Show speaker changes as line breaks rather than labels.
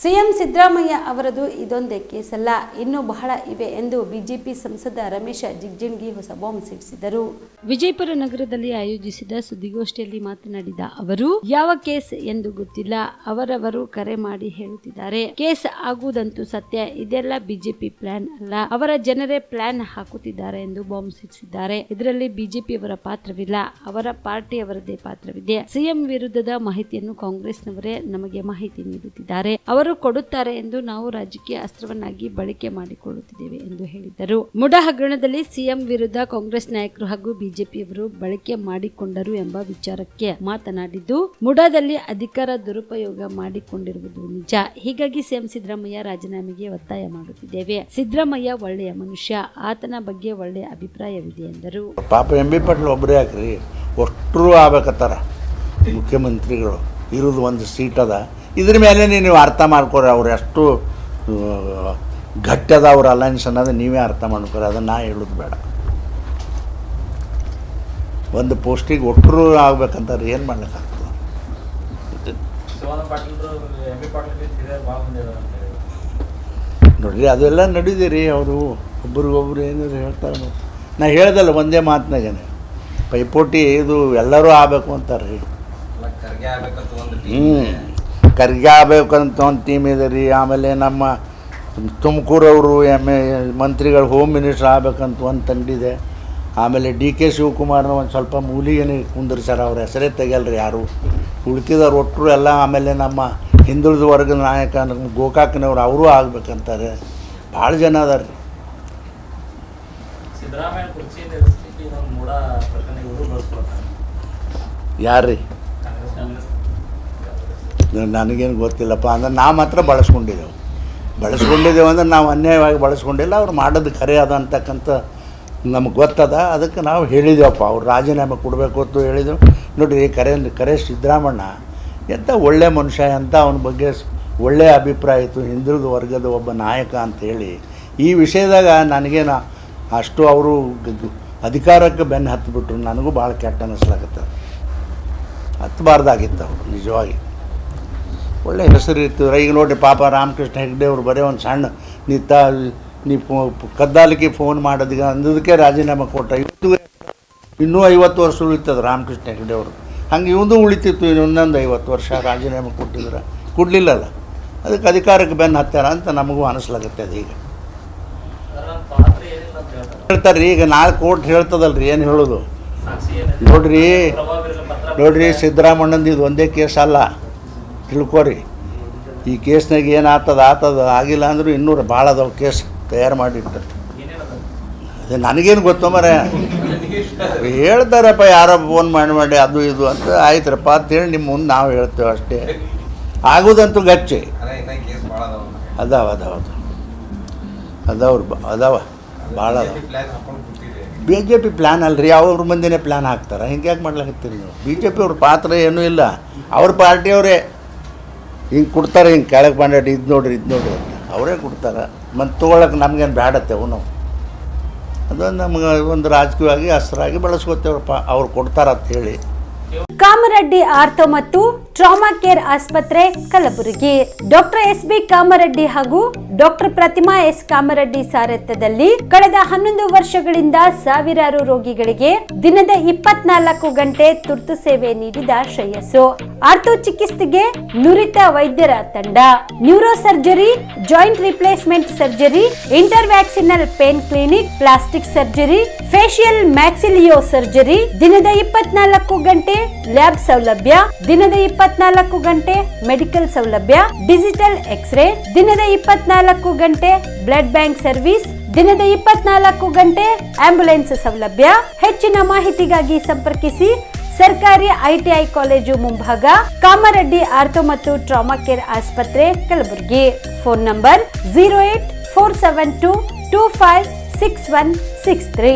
CM Siddaramaiah ಅವರದು ಇದೊಂದೇ ಕೇಸಲ್ಲ, ಇನ್ನೂ ಬಹಳ ಇವೆ ಎಂದು ಬಿಜೆಪಿ ಸಂಸದ ರಮೇಶ ಜಿಗಜಿಣಗಿ ಹೊಸ ಬಾಂಬ್ ಸಿಡಿಸಿದರು. ವಿಜಯಪುರ ನಗರದಲ್ಲಿ ಆಯೋಜಿಸಿದ ಸುದ್ದಿಗೋಷ್ಠಿಯಲ್ಲಿ ಮಾತನಾಡಿದ ಅವರು, ಯಾವ ಕೇಸ್ ಎಂದು ಗೊತ್ತಿಲ್ಲ, ಅವರವರು ಕರೆ ಮಾಡಿ ಹೇಳುತ್ತಿದ್ದಾರೆ. ಕೇಸ್ ಆಗುವುದಂತೂ ಸತ್ಯ, ಇದೆಲ್ಲ ಬಿಜೆಪಿ ಪ್ಲಾನ್ ಅಲ್ಲ, ಅವರ ಜನರೇ ಪ್ಲಾನ್ ಹಾಕುತ್ತಿದ್ದಾರೆ ಎಂದು ಬಾಂಬ್ ಸಿಡಿಸಿದ್ದಾರೆ. ಇದರಲ್ಲಿ ಬಿಜೆಪಿಯವರ ಪಾತ್ರವಿಲ್ಲ, ಅವರ ಪಾರ್ಟಿಯವರದೇ ಪಾತ್ರವಿದೆ. ಸಿಎಂ ವಿರುದ್ಧದ ಮಾಹಿತಿಯನ್ನು ಕಾಂಗ್ರೆಸ್ನವರೇ ನಮಗೆ ಮಾಹಿತಿ ನೀಡುತ್ತಿದ್ದಾರೆ. ಅವರು ಕೊಡುತ್ತಾರೆ ಎಂದು ನಾವು ರಾಜಕೀಯ ಅಸ್ತ್ರವನ್ನಾಗಿ ಬಳಕೆ ಮಾಡಿಕೊಳ್ಳುತ್ತಿದ್ದೇವೆ ಎಂದು ಹೇಳಿದರು. ಮುಡಾ ಹಗರಣದಲ್ಲಿ ಸಿಎಂ ವಿರುದ್ಧ ಕಾಂಗ್ರೆಸ್ ನಾಯಕರು ಹಾಗೂ ಬಿಜೆಪಿಯವರು ಬಳಕೆ ಮಾಡಿಕೊಂಡರು ಎಂಬ ವಿಚಾರಕ್ಕೆ ಮಾತನಾಡಿದ್ದು, ಮುಡಾದಲ್ಲಿ ಅಧಿಕಾರ ದುರುಪಯೋಗ ಮಾಡಿಕೊಂಡಿರುವುದು ನಿಜ. ಹೀಗಾಗಿ ಸಿಎಂ ಸಿದ್ದರಾಮಯ್ಯ ರಾಜೀನಾಮೆಗೆ ಒತ್ತಾಯ ಮಾಡುತ್ತಿದ್ದೇವೆ. ಸಿದ್ದರಾಮಯ್ಯ ಒಳ್ಳೆಯ ಮನುಷ್ಯ, ಆತನ ಬಗ್ಗೆ ಒಳ್ಳೆಯ ಅಭಿಪ್ರಾಯವಿದೆ ಎಂದರು.
ಪಾಪ ಎಂ.ಬಿ. ಪಾಟೀಲ್ ಒಬ್ಬರೇ ಹಾಕ್ರಿ, ಒಟ್ಟರು ಆಗ್ಬೇಕತ್ತಾರ ಮುಖ್ಯಮಂತ್ರಿಗಳು. ಇರೋದು ಒಂದು ಸೀಟ್ ಅದ, ಇದ್ರ ಮೇಲೆ ನೀವು ಅರ್ಥ ಮಾಡ್ಕೊರಿ ಅವ್ರು ಎಷ್ಟು ಗಟ್ಟದ ಅವ್ರ ಅಲೈನ್ಸ್ ಅನ್ನೋದು ನೀವೇ ಅರ್ಥ ಮಾಡ್ಕೊರಿ. ಅದನ್ನು ನಾ ಹೇಳೋದು ಬೇಡ. ಒಂದು ಪೋಸ್ಟಿಗೆ ಒಟ್ಟರು ಆಗ್ಬೇಕಂತಾರೆ, ಏನು ಮಾಡ್ಲಿಕ್ಕಾಗ್ತದೆ? ನೋಡ್ರಿ, ಅದೆಲ್ಲ ನಡೀದಿರಿ. ಅವರು ಒಬ್ರಿಗೊಬ್ರು ಏನಾದ್ರು ಹೇಳ್ತಾರೆ. ನಾ ಹೇಳ್ದಲ್ಲ ಒಂದೇ ಮಾತಿನಾಗೇನೆ, ಪೈಪೋಟಿ ಇದು ಎಲ್ಲರೂ ಆಗಬೇಕು ಅಂತಾರೆ ರೀ. ಕರ್ಗೆ ಆಗಬೇಕಂತ ಒಂದು ಟೀಮ್ ಇದೆ ರೀ. ಆಮೇಲೆ ನಮ್ಮ ತುಮಕೂರವರು ಮಂತ್ರಿಗಳು ಹೋಮ್ ಮಿನಿಸ್ಟರ್ ಆಗಬೇಕಂತ ಒಂದು ತಂಡಿದೆ. ಆಮೇಲೆ ಡಿ.ಕೆ. ಶಿವಕುಮಾರ್ನ ಒಂದು ಸ್ವಲ್ಪ ಮೂಲಿಗೆ ಕುಂದಿರ್ಸಾರ, ಅವ್ರ ಹೆಸರೇ ತೆಗಿಯಲ್ರಿ ಯಾರು. ಉಳ್ಕಿದವ್ರು ಒಟ್ಟರು ಎಲ್ಲ. ಆಮೇಲೆ ನಮ್ಮ ಹಿಂದುಳಿದ ವರ್ಗದ ನಾಯಕ ನಮ್ಮ ಗೋಕಾಕ್ನವ್ರು ಅವರು ಆಗ್ಬೇಕಂತಾರೆ. ಭಾಳ ಜನ ಅದಾರ ರೀ. ಯಾರು ರೀ? ನನಗೇನು ಗೊತ್ತಿಲ್ಲಪ್ಪ. ಅಂದ್ರೆ ನಾವು ಮಾತ್ರ ಬಳಸ್ಕೊಂಡಿದ್ದೆವು ಅಂದ್ರೆ ನಾವು ಅನ್ಯಾಯವಾಗಿ ಬಳಸ್ಕೊಂಡಿಲ್ಲ. ಅವ್ರು ಮಾಡೋದು ಖರೆ ಅದ ಅಂತಕ್ಕಂಥ ನಮಗೆ ಗೊತ್ತದ. ಅದಕ್ಕೆ ನಾವು ಹೇಳಿದೆವಪ್ಪ, ಅವ್ರು ರಾಜೀನಾಮೆ ಕೊಡಬೇಕು ಅಂತ ಹೇಳಿದೆವು. ನೋಡಿರಿ, ಕರೆ ಸಿದ್ದರಾಮಣ್ಣ ಎಂಥ ಒಳ್ಳೆಯ ಮನುಷ್ಯ, ಅಂತ ಅವನ ಬಗ್ಗೆ ಒಳ್ಳೆಯ ಅಭಿಪ್ರಾಯ ಇತ್ತು, ಹಿಂದುಳಿದ ವರ್ಗದ ಒಬ್ಬ ನಾಯಕ ಅಂಥೇಳಿ. ಈ ವಿಷಯದಾಗ ನನಗೇನು ಅಷ್ಟು ಅವರು ಅಧಿಕಾರಕ್ಕೆ ಬೆನ್ನು ಹತ್ತಿಬಿಟ್ರು. ನನಗೂ ಭಾಳ ಕೆಟ್ಟ ಅನ್ನಿಸ್ಲಾಗತ್ತೆ. ಹತ್ತಬಾರ್ದಾಗಿತ್ತು ಅವರು ನಿಜವಾಗಿ. ಒಳ್ಳೆ ಹೆಸರು ಇರ್ತಿದ್ರು. ಈಗ ನೋಡಿರಿ, ಪಾಪ ರಾಮಕೃಷ್ಣ ಹೆಗ್ಡೆ ಅವರು ಬರೀ ಒಂದು ಸಣ್ಣ ನೀ ಕದ್ದಾಲಿಕೆ ಫೋನ್ ಮಾಡೋದೀಗ ಅಂದದಕ್ಕೆ ರಾಜೀನಾಮೆ ಕೊಟ್ಟ. ಇನ್ನೂ 50 ವರ್ಷ ಉಳಿತದೆ ರಾಮಕೃಷ್ಣ ಹೆಗ್ಡೆ ಅವರು. ಹಂಗೆ ಇವನು ಉಳಿತಿತ್ತು, ಇನ್ನೊಂದು 50 ವರ್ಷ ರಾಜೀನಾಮೆ ಕೊಟ್ಟಿದ್ರೆ. ಕೊಡಲಿಲ್ಲಲ್ಲ, ಅದಕ್ಕೆ ಅಧಿಕಾರಕ್ಕೆ ಬೆನ್ನು ಹತ್ತಾರ ಅಂತ ನಮಗೂ ಅನಿಸ್ಲಾಗತ್ತೆ. ಅದು ಈಗ ಹೇಳ್ತಾರೆ ರೀ. ಈಗ ನಾಳೆ ಕೋರ್ಟ್ ಹೇಳ್ತದಲ್ರಿ, ಏನು ಹೇಳೋದು? ನೋಡ್ರಿ ಸಿದ್ದರಾಮಣ್ಣಂದು ಇದು ಒಂದೇ ಕೇಸ್ ಅಲ್ಲ, ತಿಳ್ಕೊರಿ. ಈ ಕೇಸ್ನಾಗ ಏನು ಆತದ ಆಗಿಲ್ಲ ಅಂದರೂ ಇನ್ನೂ ಭಾಳ ಅದಾವ ಕೇಸ್ ತಯಾರು ಮಾಡಿಟ್ಟು. ಅದೇ ನನಗೇನು ಗೊತ್ತು ಮರ, ಹೇಳ್ತಾರಪ್ಪ ಯಾರೋ ಫೋನ್ ಮಾಡಿ ಅದು ಇದು ಅಂತ. ಆಯ್ತರಪ್ಪ ಅಂತೇಳಿ ನಿಮ್ಮ ಮುಂದೆ ನಾವು ಹೇಳ್ತೇವೆ ಅಷ್ಟೇ. ಆಗೋದಂತೂ ಗಚ್ಚಿ ಅದಾವ ಭಾಳ ಅದಾವ. BJP ಪ್ಲ್ಯಾನ್ ಅಲ್ರಿ, ಅವ್ರ ಮಂದಿನೇ ಪ್ಲ್ಯಾನ್ ಹಾಕ್ತಾರೆ. ಹಿಂಗೆ ಯಾಕೆ ಮಾಡ್ಲಾಕತ್ತೀರಿ ನೀವು? BJP ಅವ್ರ ಪಾತ್ರ ಏನೂ ಇಲ್ಲ. ಅವ್ರ ಪಾರ್ಟಿಯವರೇ ಹಿಂಗೆ ಕೊಡ್ತಾರೆ, ಹಿಂಗೆ ಕೆಳಗೆ ಬಂಡಾಡಿ ಇದು ನೋಡ್ರಿ ಅಂತ ಅವರೇ ಕೊಡ್ತಾರೆ. ಮತ್ತು ತೊಗೊಳಕ್ಕೆ ನಮಗೇನು ಬ್ಯಾಡತ್ತೇವು ನಾವು. ಅದೊಂದು ನಮ್ಗೆ ಒಂದು ರಾಜಕೀಯವಾಗಿ ಅಸ್ತ್ರಾಗಿ ಬಳಸ್ಕೊತೇವಪ್ಪ, ಅವ್ರು ಕೊಡ್ತಾರಂತ ಹೇಳಿ.
ಕಾಮರೆಡ್ಡಿ ಆರ್ಥೋ ಮತ್ತು ಟ್ರಾಮಾ ಕೇರ್ ಆಸ್ಪತ್ರೆ ಕಲಬುರಗಿ. Doctor S.B. ಕಾಮರೆಡ್ಡಿ ಹಾಗೂ ಡಾಕ್ಟರ್ ಪ್ರತಿಮಾ S. ಕಾಮರೆಡ್ಡಿ ಸಾರಥ್ಯದಲ್ಲಿ ಕಳೆದ 11 ವರ್ಷಗಳಿಂದ ಸಾವಿರಾರು ರೋಗಿಗಳಿಗೆ ದಿನದ 24 ಗಂಟೆ ತುರ್ತು ಸೇವೆ ನೀಡಿದ ಶ್ರೇಯಸ್ಸು. ಆರ್ಥೋ ಚಿಕಿತ್ಸೆಗೆ ನುರಿತ ವೈದ್ಯರ ತಂಡ, neuro surgery, joint replacement surgery, interventional pain clinic, plastic surgery, facial maxillo surgery, ದಿನದ 24 ಗಂಟೆ ಲ್ಯಾಬ್ ಸೌಲಭ್ಯ, ದಿನದ 24 ಗಂಟೆ ಮೆಡಿಕಲ್ ಸೌಲಭ್ಯ, ಡಿಜಿಟಲ್ ಎಕ್ಸ್ರೇ, ದಿನದ 24 ಗಂಟೆ ಬ್ಲಡ್ ಬ್ಯಾಂಕ್ ಸರ್ವಿಸ್, ದಿನದ 24 ಗಂಟೆ ಆಂಬ್ಯುಲೆನ್ಸ್ ಸೌಲಭ್ಯ. ಹೆಚ್ಚಿನ ಮಾಹಿತಿಗಾಗಿ ಸಂಪರ್ಕಿಸಿ ಸರ್ಕಾರಿ ITI ಕಾಲೇಜು ಮುಂಭಾಗ, ಕಾಮರೆಡ್ಡಿ ಆರ್ಥೋ ಮತ್ತು ಟ್ರಾಮಾ ಕೇರ್ ಆಸ್ಪತ್ರೆ ಕಲಬುರಗಿ. Phone number 084722566163.